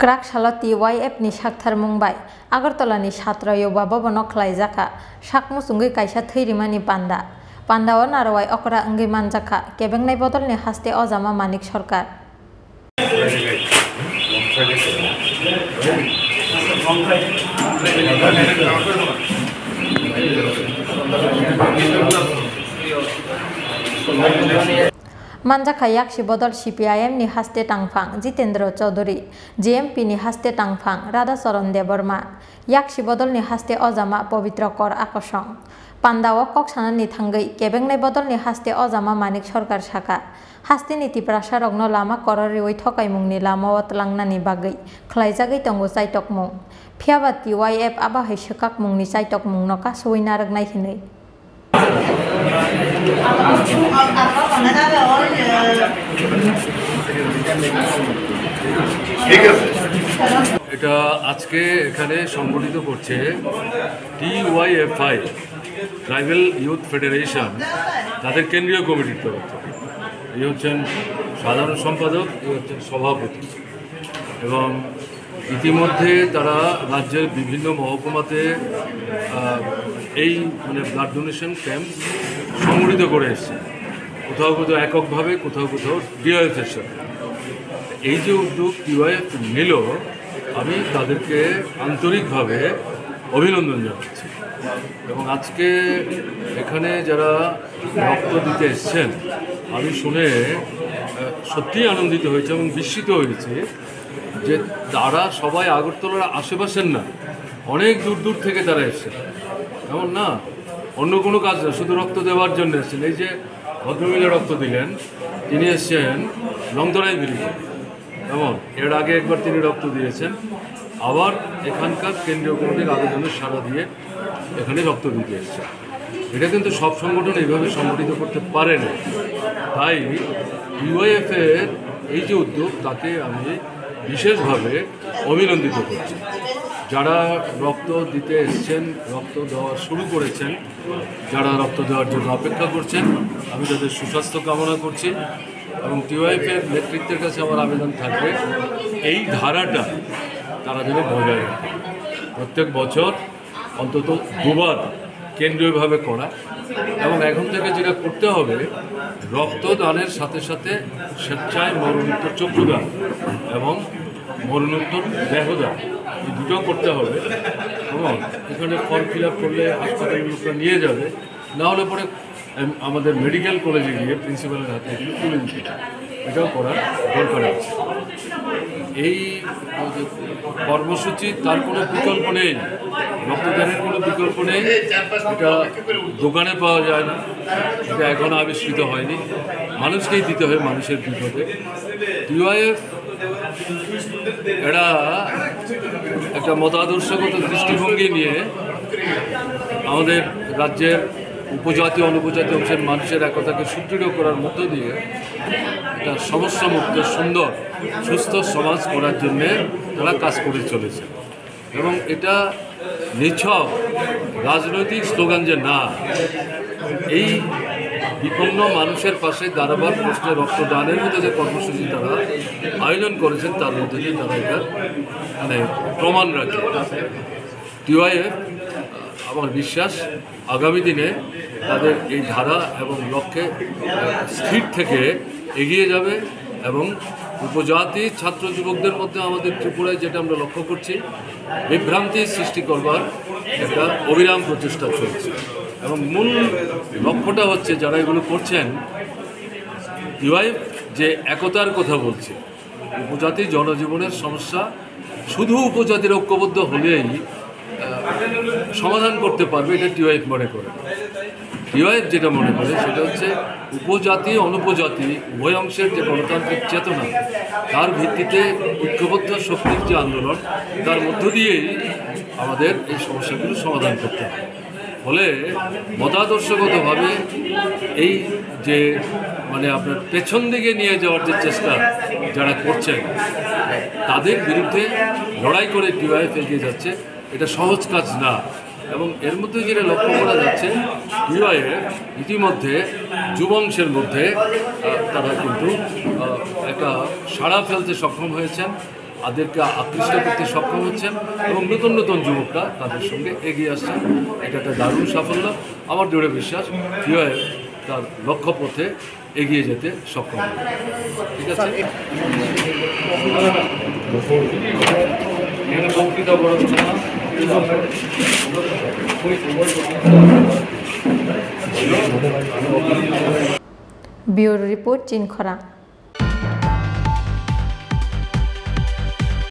क्राक सालती YF नि साक्थार मुंबाई आगरतला नि Sartre योबा बबनो खलाइजाखा साक मुसुंगै काइसा थैरिमानि पान्दा पान्दाओ नारवाय अकरा अंगै मानजाखा केबेंनाय बदलनि हास्ते अजामा मानिक सरकार मानजाखा याक्षी बदल CPIM नि हास्ते टांगफां जितेंद्र चौधरी JMP नि हास्ते टांगफां राधा चरण देवर्मा याक्षी बदल नि हास्ते अजामा पवित्र कर आकर्षण पान्दाओ कक्सानानि थांगै केबेंनाय बदल नि हास्ते अजामा मानिक सरकार शाखा हास्ते नीति प्रासारग्न लामा कररिवै थकाइमुंनि लामाव तलांनानि बागै खलाइजागै तंगो चाइटकमुं फियाबाति YF आबाहै सोकाक मुंनि चाइटकमुं नका सवैनारग नायहिनै এটা আজকে এখানে সংগঠিত করছে TYFI ট্রাইবাল ইউথ ফেডারেশন তাদের কেন্দ্রীয় কমিটির তরফ থেকে এই হচ্ছেন সাধারণ সম্পাদক এই হচ্ছেন সভাপতি এবং ইতিমধ্যে তারা রাজ্যের বিভিন্ন মহকুমাতে এই ব্লাড ডোনেশন ক্যাম্প সংগঠিত করে এসছে কোথাও কোথাও এককভাবে কোথাও কোথাও DYF-এর সাথে এই যে উদ্যোগ TYF নিল আমি তাদেরকে আন্তরিকভাবে অভিনন্দন জানাচ্ছি এবং আজকে এখানে যারা রক্ত দিতে এসছেন আমি শুনে সত্যিই আনন্দিত হয়েছে এবং বিস্মিত হয়েছি যে তারা সবাই আগরতলার আশেপাশের না অনেক দূর দূর থেকে তারা এসছেন এমন না অন্য কোনো কাজ না শুধু রক্ত দেওয়ার জন্য এসছেন এই যে ভদ্রমহিলা রক্ত দিলেন তিনি এসছেন লংতরাই ব্রিজে এমন এর আগে একবার তিনি রক্ত দিয়েছেন আবার এখানকার কেন্দ্রীয় কমিটির আবেদনে সাড়া দিয়ে এখানে রক্ত দিতে এসছেন এটা কিন্তু সব সংগঠন এইভাবে সংগঠিত করতে পারে না তাই TYF-এর এই যে উদ্যোগ তাকে আমি বিশেষভাবে অভিনন্দিত করছি যারা রক্ত দিতে এসছেন রক্ত দেওয়া শুরু করেছেন যারা রক্ত দেওয়ার জন্য অপেক্ষা করছেন আমি তাদের সুস্বাস্থ্য কামনা করছি এবং TYF-এর নেতৃত্বের কাছে আমার আবেদন থাকবে এই ধারাটা তারা যেন বজায় রাখে প্রত্যেক বছর অন্তত দুবার কেন্দ্রীয়ভাবে করা এবং এখন থেকে যেটা করতে হবে রক্তদানের সাথে সাথে স্বেচ্ছায় মরণোত্তর চক্ষুদান এবং মরণোত্তর দেহদান এই দুটো করতে হবে এবং এখানে ফর্ম ফিল আপ করলে হাসপাতালের লোকরা নিয়ে যাবে না হলে পরে আমাদের মেডিকেল কলেজে গিয়ে প্রিন্সিপালের হাতে এগুলো তুলে দিতে এটাও করার দরকার আছে এই কর্মসূচি তার কোনো বিকল্প নেই রক্তদানের কোনো বিকল্প নেই এটা দোকানে পাওয়া যায় না এটা এখনও আবিষ্কৃত হয়নি মানুষকেই দিতে হয় মানুষের বিপদে TYF এরা একটা মতাদর্শগত দৃষ্টিভঙ্গি নিয়ে আমাদের রাজ্যের উপজাতি অনুপজাতি অংশের মানুষের একতাকে সুদৃঢ় করার মধ্য দিয়ে একটা সমস্যামুক্ত সুন্দর সুস্থ সমাজ করার জন্যে তারা কাজ করে চলেছে এবং এটা নিছক রাজনৈতিক স্লোগান যে না এই বিপন্ন মানুষের পাশে দাঁড়াবার প্রশ্নে রক্তদানের মধ্যে যে কর্মসূচি তারা আয়োজন করেছেন তার মধ্যে দিয়ে তারা এটা প্রমাণ রাখে TYF আমার বিশ্বাস আগামী দিনে তাদের এই ধারা এবং লক্ষ্যে স্থির থেকে এগিয়ে যাবে এবং উপজাতি ছাত্র যুবকদের মধ্যে আমাদের ত্রিপুরায় যেটা আমরা লক্ষ্য করছি বিভ্রান্তি সৃষ্টি করবার একটা অবিরাম প্রচেষ্টা চলছে এবং মূল লক্ষ্যটা হচ্ছে যারা এগুলো করছেন TYF যে একতার কথা বলছে উপজাতি জনজীবনের সমস্যা শুধু উপজাতির ঐক্যবদ্ধ হলেই সমাধান করতে পারবে এটা TYF মনে করে TYF যেটা মনে করে সেটা হচ্ছে উপজাতি অনুপজাতি উভয় অংশের যে গণতান্ত্রিক চেতনা তার ভিত্তিতে ঐক্যবদ্ধ শক্তির যে আন্দোলন তার মধ্য দিয়েই আমাদের এই সমস্যাগুলো সমাধান করতে হবে ফলে মতাদর্শগতভাবে এই যে আপনার পেছন দিকে নিয়ে যাওয়ার যে চেষ্টা যারা করছেন তাদের বিরুদ্ধে লড়াই করে TYF এগিয়ে যাচ্ছে এটা সহজ কাজ না এবং এর মধ্যে যেটা লক্ষ্য করা যাচ্ছে TYF ইতিমধ্যে যুবংশের মধ্যে তারা কিন্তু একটা সাড়া ফেলতে সক্ষম হয়েছেন তাদেরকে আকৃষ্ট করতে সক্ষম হচ্ছেন এবং নতুন নতুন যুবকরা তাদের সঙ্গে এগিয়ে আসছেন। এটা একটা দারুণ সাফল্য। আমার দৃঢ় বিশ্বাস টিওআইএফ তার লক্ষ্য পথে এগিয়ে যেতে সক্ষম হবে। ঠিক আছে, ব্যুরো রিপোর্ট চিনখরা।